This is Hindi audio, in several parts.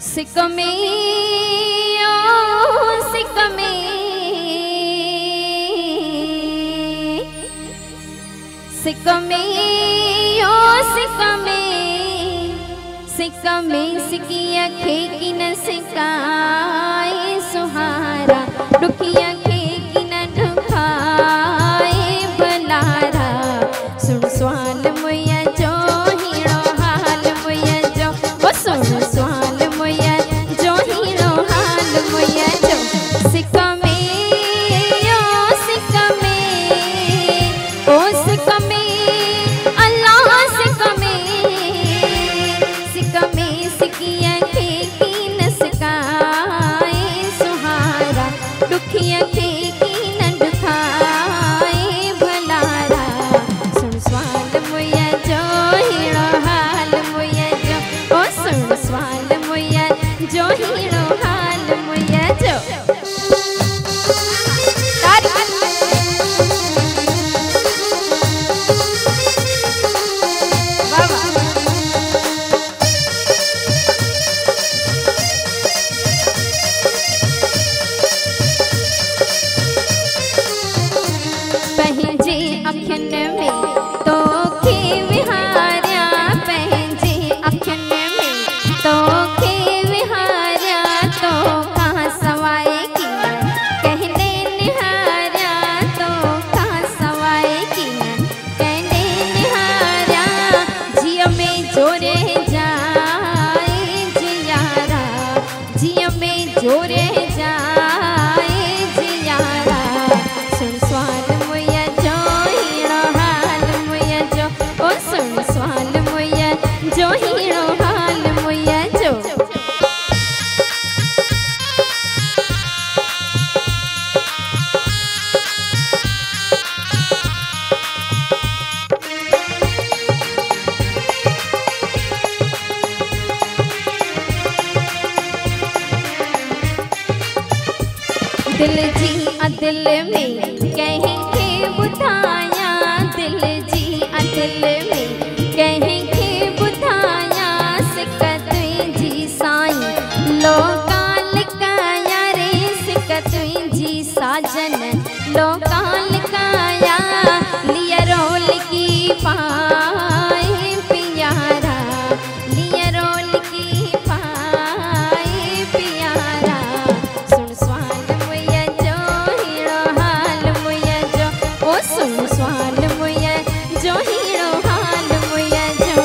सिकमे ओ सिकमे सिकमे ओ सिकमे सिकमे सिकिया खे की न सिकाए सुहारा दुखिया खे की न ढुकाए बलारा सुन स्वाल मुया जो हीरो हाल मुया जो वो सुन स्वाल मुया जो हीरो हाल मुया जो सिकमे ओ सिकमे ओ सिकमे अल्लाह सिकमे सिकमे सिकिया खे की न सिकाए सुहारा दुखिया खे की न ढुकाए भलारा सुन स्वाल मुया जो हीरो हाल मुया जो ओ सुन स्वाल मुया जो हीरो हाल मुया जो पहंजे अखियन में तो खे विहारिया पहंजे अखियन में तो खे विहारिया तो कहाँ सवाए की कहने निहारिया तो कहाँ सवाए की कहने निहारिया जिया में जोरे जाए जियारा जिया में जोरे जाए जियारा सुन स्वाल मुया जो हीरो हाल मुया जो ओ सुन स्वाल मुया जो हीरो हाल मुया जो दिल जी दिल में कहेंगे बुधाया दिल जी दिल में कहेंगे बुधाया सिकत जी साईं लोकाल काया रे सिकत जी साजन लोकाल काया लिया रोल की पाए प्यारा लिया रोल की पाए प्यारा सुन स्वाल मुया जो हीरो हाल मुया जो ओ सुन स्वाल मुया जो हीरो हाल मुया जो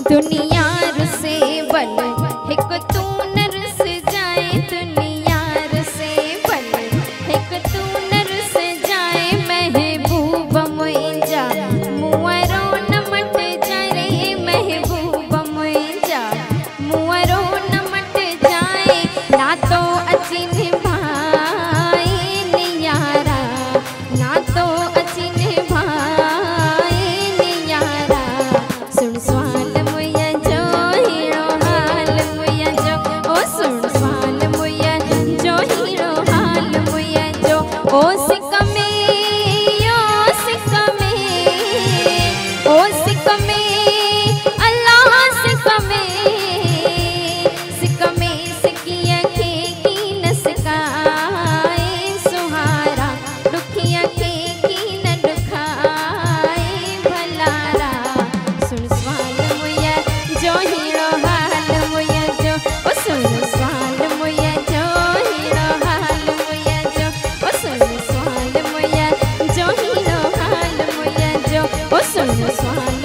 दुनिया रुसे बल हिक तू न रुस जाए दुनिया रुसे बल हिक तू न रुस जाए महबूब मुंहिंजा मुअरो न मट जाए रे महबूब मुंहिंजा मुअरो न मट जाए ना तो अची निभाए नियारा ना तो अची निभाए नियारा सुन स्वाल मुया जो हीरो हाल मुया जो ओ सुन स्वाल मुया जो हीरो हाल मुया जो ओ सिकमे ओ सिकमे ओ सिकमे अल्लाह सिकमे सिकमे सिकिया खे की न सिकाए सुहारा दुखिया खे की न दुखाए भलारा सुन स्वाल मुया जो हीरो हाल मुया जो ओ सुन स्वाल मुया जो हीरो हाल मुया जो ओ सुन स्वाल मुया जो हीरो हाल मुया जो ओ सुन स्वाल